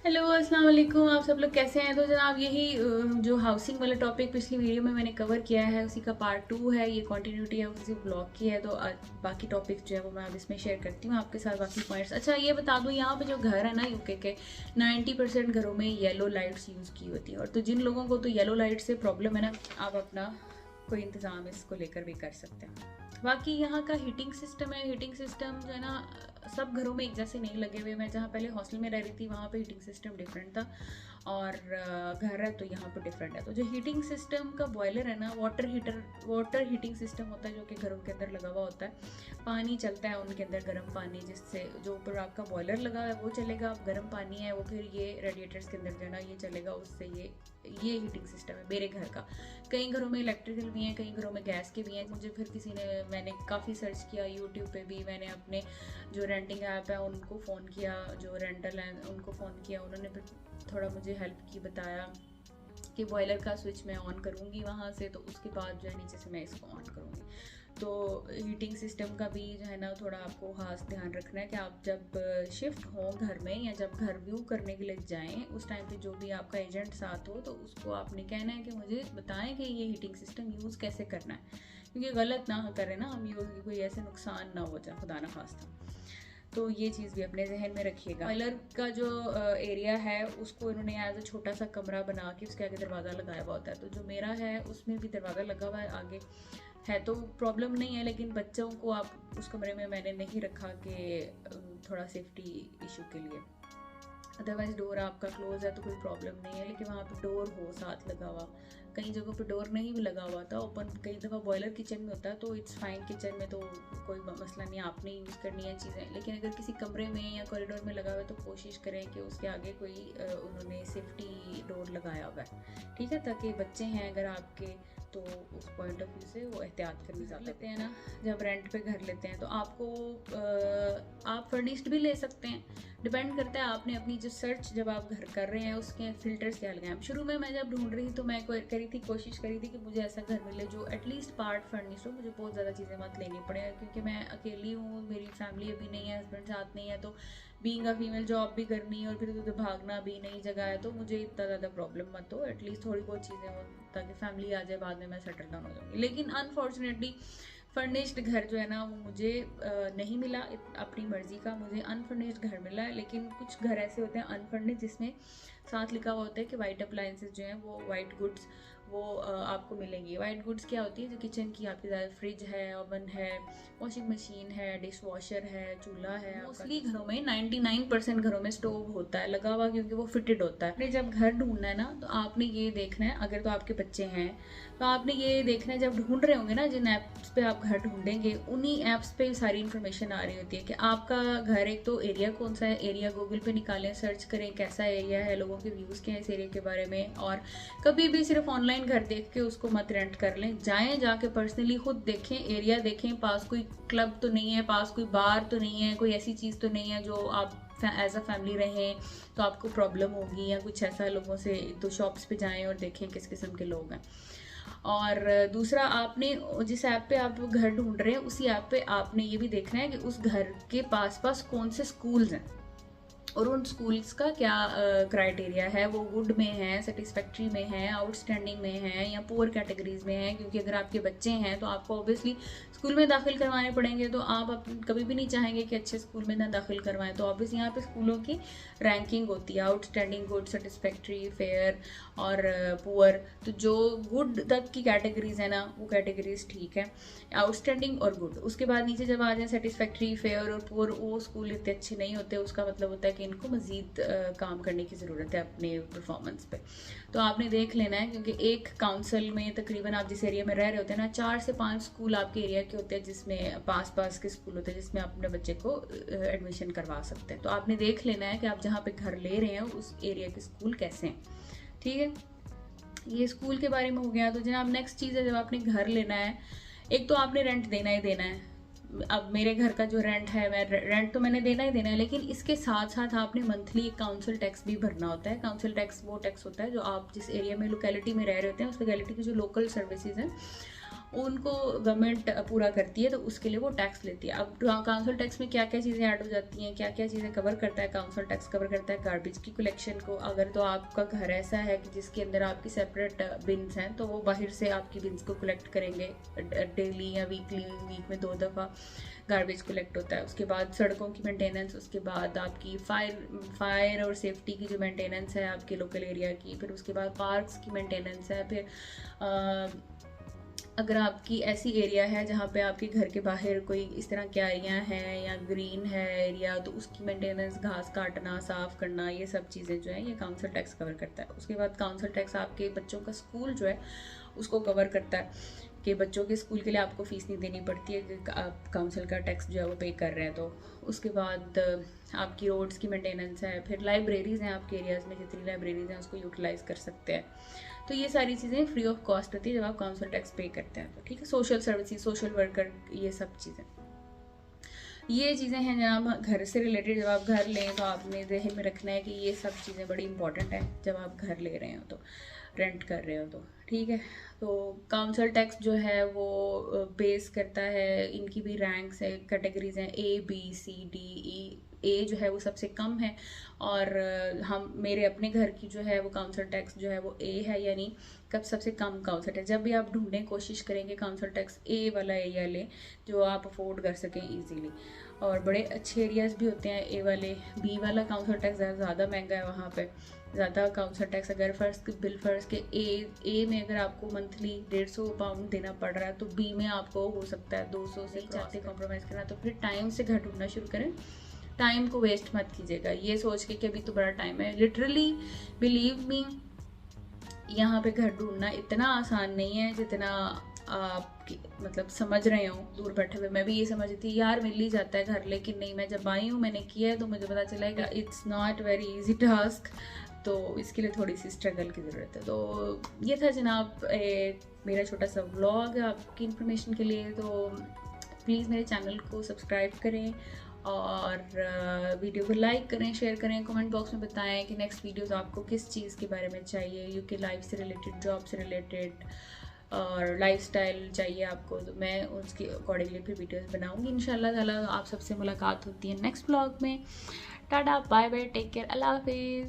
Hello अस्सलाम वालेकुम। आप सब लोग कैसे हैं? तो जनाब यही जो हाउसिंग वाला टॉपिक पिछली वीडियो में मैंने कवर किया है उसी का पार्ट 2 है, ये कंटिन्यूटी है उसी ब्लॉग की है। तो बाकी टॉपिक्स जो है वो मैं अब इसमें शेयर करती हूँ आपके साथ, बाकी पॉइंट्स। अच्छा ये बता दूँ, यहाँ पे जो घर है ना यूके के 90% घरों में येलो लाइट्स यूज़ की होती है। और तो जिन लोगों को तो येलो लाइट से प्रॉब्लम है ना, आप अपना कोई इंतज़ाम इसको लेकर भी कर सकते हैं। बाकी यहाँ का हीटिंग सिस्टम है, हीटिंग सिस्टम जो है ना सब घरों में एक जैसे नहीं लगे हुए। मैं जहाँ पहले हॉस्टल में रह रही थी वहाँ पे हीटिंग सिस्टम डिफरेंट था, और घर है तो यहाँ पे डिफरेंट है। तो जो हीटिंग सिस्टम का बॉयलर है ना, वाटर हीटिंग सिस्टम होता है जो कि घरों के अंदर लगा हुआ होता है। पानी चलता है उनके अंदर, गर्म पानी, जिससे जो ऊपर आपका बॉयलर लगा है वो चलेगा, गर्म पानी है वो फिर ये रेडिएटर्स के अंदर जो है ना ये चलेगा, उससे ये हीटिंग सिस्टम है मेरे घर का। कई घरों में इलेक्ट्रिकल भी हैं, कई घरों में गैस के भी हैं। मुझे फिर मैंने काफ़ी सर्च किया यूट्यूब पे भी, मैंने अपने जो रेंटिंग ऐप है उनको फ़ोन किया, जो रेंटल हैं उनको फ़ोन किया, उन्होंने फिर थोड़ा मुझे हेल्प की, बताया कि बॉयलर का स्विच मैं ऑन करूँगी वहाँ से, तो उसके बाद जो है नीचे से मैं इसको ऑन करूँगी। तो हीटिंग सिस्टम का भी जो है ना थोड़ा आपको खास ध्यान रखना है कि आप जब शिफ्ट हों घर में या जब घर व्यू करने के लिए जाएं, उस टाइम पे जो भी आपका एजेंट साथ हो तो उसको आपने कहना है कि मुझे बताएं कि ये हीटिंग सिस्टम यूज़ कैसे करना है, क्योंकि गलत ना करें ना हम यूज़, कोई ऐसे नुकसान ना हो जाए खुदा ना खास्ता। तो ये चीज़ भी अपने जहन में रखिएगा। बॉयलर का जो एरिया है उसको इन्होंने एज अ छोटा सा कमरा बना के उसके आगे दरवाज़ा लगाया हुआ होता है। तो जो मेरा है उसमें भी दरवाज़ा लगा हुआ है आगे है, तो प्रॉब्लम नहीं है। लेकिन बच्चों को आप उस कमरे में मैंने नहीं रखा कि थोड़ा सेफ्टी इशू के लिए, अदरवाइज डोर आपका क्लोज है तो कोई प्रॉब्लम नहीं है। लेकिन वहाँ पे डोर हो साथ लगा हुआ, कई जगहों पे डोर नहीं भी लगा हुआ था ओपन, कई दफ़ा बॉयलर किचन में होता है तो इट्स फाइन, किचन में तो कोई मसला नहीं, आपने यूज़ करनी है चीज़ें। लेकिन अगर किसी कमरे में या कॉरिडोर में लगा हुआ है तो कोशिश करें कि उसके आगे कोई उन्होंने सेफ्टी डोर लगाया हुआ है, ठीक है, ताकि बच्चे हैं अगर आपके तो उस पॉइंट ऑफ व्यू से वो एहतियात करनी ज़्यादा लेते हैं ना। जब रेंट पे घर लेते हैं तो आपको आप फर्निश्ड भी ले सकते हैं, डिपेंड करता है आपने अपनी जो सर्च जब आप घर कर रहे हैं उसके फिल्टर्स क्या लगाए। शुरू में मैं जब ढूंढ रही तो मैं कोशिश करी थी कि मुझे ऐसा घर मिले जो एटलीस्ट पार्ट फर्निश्ड हो, मुझे बहुत ज़्यादा चीज़ें मत लेनी पड़े, क्योंकि मैं अकेली हूँ, मेरी फैमिली अभी नहीं है, हस्बैंड साथ नहीं है, तो बीइंग अ फीमेल जॉब भी करनी है और फिर उधर भागना भी, नई जगह है, तो मुझे इतना ज़्यादा प्रॉब्लम मत हो, एटलीस्ट थोड़ी बहुत चीज़ें हो ताकि फैमिली आ जाए, बाद में मैं सेटल डाउन हो जाऊँगी। लेकिन अनफॉर्चुनेटली फर्निश्ड घर जो है ना वो मुझे नहीं मिला, अपनी मर्ज़ी का मुझे अनफर्निश्ड घर मिला है। लेकिन कुछ घर ऐसे होते हैं अनफर्निश्ड जिसमें साथ लिखा हुआ होता है कि वाइट अप्लायंसेस जो हैं वो वाइट गुड्स वो आपको मिलेंगी। वाइट गुड्स क्या होती है? जो किचन की आपकी ज़्यादा फ्रिज है, ओवन है, वॉशिंग मशीन है, डिश वॉशर है, चूल्हा है। मोस्टली घरों में 99% घरों में स्टोव होता है लगा हुआ, क्योंकि वो फिटेड होता है। आपने जब घर ढूंढना है ना तो आपने ये देखना है, अगर तो आपके बच्चे हैं तो आपने ये देखना है, जब ढूंढ रहे होंगे ना जिन ऐप्स पे आप घर ढूंढेंगे उन्हीं ऐप्स पे सारी इन्फॉर्मेशन आ रही होती है कि आपका घर, एक तो एरिया कौन सा है, एरिया गूगल पे निकालें, सर्च करें कैसा एरिया है, लोगों के व्यूज़ क्या है इस एरिया के बारे में। और कभी भी सिर्फ ऑनलाइन घर देख के उसको मत रेंट कर लें, जाएं जाके पर्सनली खुद देखें, एरिया देखें, पास कोई क्लब तो नहीं है, पास कोई बार तो नहीं है, कोई ऐसी चीज़ तो नहीं है जो आप एज अ फैमिली रहें तो आपको प्रॉब्लम होगी या कुछ ऐसा। लोगों से तो शॉप्स पे जाएं और देखें किस किस्म के लोग हैं। और दूसरा, आपने जिस ऐप पे आप घर ढूंढ रहे हैं उसी ऐप पे आपने ये भी देखना है कि उस घर के पास पास कौन से स्कूल्स हैं और उन स्कूल्स का क्या क्राइटेरिया है, वो गुड में है, सेटिस्फैक्ट्री में है, आउटस्टैंडिंग में है या पुअर कैटेगरीज में है। क्योंकि अगर आपके बच्चे हैं तो आपको ऑब्वियसली स्कूल में दाखिल करवाने पड़ेंगे, तो आप कभी भी नहीं चाहेंगे कि अच्छे स्कूल में ना दाखिल करवाएं। तो ऑब्वियसली यहाँ पे स्कूलों की रैंकिंग होती है, आउटस्टैंडिंग, गुड, सेटिस्फैक्ट्री, फेयर और पुअर। तो जो गुड तक की कैटेगरीज है ना वो कैटेगरीज ठीक है, आउटस्टैंडिंग और गुड। उसके बाद नीचे जब आ जाए सेटिस्फैक्ट्री, फेयर और पुअर, वो स्कूल इतने अच्छे नहीं होते। उसका मतलब होता है कि इनको मज़ीद काम करने की ज़रूरत है अपने परफॉर्मेंस पे। तो आपने देख लेना है, क्योंकि एक काउंसिल में तकरीबन आप जिस एरिया में रह रहे होते हैं ना 4 से 5 स्कूल आपके एरिया के होते हैं, जिसमें पास के स्कूल होते हैं जिसमें आप अपने बच्चे को एडमिशन करवा सकते हैं। तो आपने देख लेना है कि आप जहाँ पे घर ले रहे हैं उस एरिया के स्कूल कैसे हैं, ठीक है। ये स्कूल के बारे में हो गया। तो जनाब नेक्स्ट चीज़ है, जब आपने घर लेना है, एक तो आपने रेंट देना ही देना है। अब मेरे घर का जो रेंट है, मैं रेंट तो मैंने देना ही देना है, लेकिन इसके साथ साथ आपने मंथली एक काउंसिल टैक्स भी भरना होता है। काउंसिल टैक्स वो टैक्स होता है जो आप जिस एरिया में, लोकेलिटी में रह रहे होते हैं, उस लोकेलिटी की जो लोकल सर्विसेज हैं उनको गवर्नमेंट पूरा करती है, तो उसके लिए वो टैक्स लेती है। अब काउंसिल टैक्स में क्या क्या चीज़ें ऐड हो जाती हैं, क्या क्या चीज़ें कवर करता है काउंसिल टैक्स? कवर करता है गार्बेज की कलेक्शन को। अगर तो आपका घर ऐसा है कि जिसके अंदर आपकी सेपरेट बिन्स हैं, तो वो बाहर से आपकी बिन्स को कलेक्ट करेंगे डेली या वीकली, वीक में 2 दफ़ा गार्बेज कलेक्ट होता है। उसके बाद सड़कों की मेंटेनेंस, उसके बाद आपकी फायर और सेफ्टी की जो मेंटेनेंस है आपके लोकल एरिया की, फिर उसके बाद पार्क्स की मेंटेनेंस है, फिर अगर आपकी ऐसी एरिया है जहाँ पे आपके घर के बाहर कोई इस तरह क्यारियाँ हैं या ग्रीन है एरिया, तो उसकी मेंटेनेंस, घास काटना, साफ़ करना, ये सब चीज़ें जो है ये काउंसिल टैक्स कवर करता है। उसके बाद काउंसिल टैक्स आपके बच्चों का स्कूल जो है उसको कवर करता है कि बच्चों के स्कूल के लिए आपको फ़ीस नहीं देनी पड़ती है कि आप काउंसिल का टैक्स जो है वो पे कर रहे हैं। तो उसके बाद आपकी रोड्स की मेंटेनेंस है, फिर लाइब्रेरीज़ हैं आपके एरियाज़ में, जितनी लाइब्रेरीज़ हैं उसको यूटिलाइज़ कर सकते हैं। तो ये सारी चीज़ें फ्री ऑफ कॉस्ट होती है जब आप काउंसिल टैक्स पे करते हैं। तो ठीक है, सोशल सर्विसेज, सोशल वर्कर, ये सब चीज़ें, ये चीज़ें हैं जनाब घर से रिलेटेड। जब आप घर लें तो आपने ज़हन में रखना है कि ये सब चीज़ें बड़ी इंपॉर्टेंट है जब आप घर ले रहे हो, तो रेंट कर रहे हो तो ठीक है। तो काउंसिल टैक्स जो है वो बेस करता है, इनकी भी रैंक्स है, कैटेगरीज हैं, A B C D E। ए जो है वो सबसे कम है, और हम मेरे अपने घर की जो है वो काउंसिल टैक्स जो है वो ए है, यानी कब सबसे कम काउंसिल टैक्स। जब भी आप ढूंढें, कोशिश करेंगे काउंसिल टैक्स ए वाला एरिया लें जो आप अफोर्ड कर सकें ईजीली। और बड़े अच्छे एरियाज़ भी होते हैं ए वाले। बी वाला काउंसिल टैक्स ज़्यादा महंगा है, वहाँ पे ज़्यादा काउंसिल टैक्स। अगर फ़र्ज़ के ए में अगर आपको मंथली 150 पाउंड देना पड़ रहा है, तो बी में आपको हो सकता है 200 से। चाहते कॉम्प्रोमाइज़ करना तो फिर टाइम से घर ढूंढना शुरू करें, टाइम को वेस्ट मत कीजिएगा ये सोच के कि अभी तो बड़ा टाइम है। लिटरली बिलीव मी, यहाँ पे घर ढूंढना इतना आसान नहीं है जितना आप मतलब समझ रहे हो दूर बैठे हुए। मैं भी ये समझ रही थी यार मिल ही जाता है घर, लेकिन नहीं, मैं जब आई हूँ, मैंने किया है, तो मुझे पता चला कि it's not very easy task. तो इसके लिए थोड़ी सी स्ट्रगल की ज़रूरत है। तो ये था जनाब मेरा छोटा सा व्लॉग आपकी इन्फॉर्मेशन के लिए। तो प्लीज़ मेरे चैनल को सब्सक्राइब करें और वीडियो को लाइक करें, शेयर करें, कमेंट बॉक्स में बताएं कि नेक्स्ट वीडियोस आपको किस चीज़ के बारे में चाहिए, यूके लाइफ से रिलेटेड, जॉब से रिलेटेड और लाइफस्टाइल चाहिए आपको, तो मैं उसके अकॉर्डिंगली फिर वीडियोस बनाऊंगी इंशाल्लाह ताला। आप सबसे मुलाकात होती है नेक्स्ट व्लॉग में। Tata, bye bye, take care, अल्लाह हाफिज़।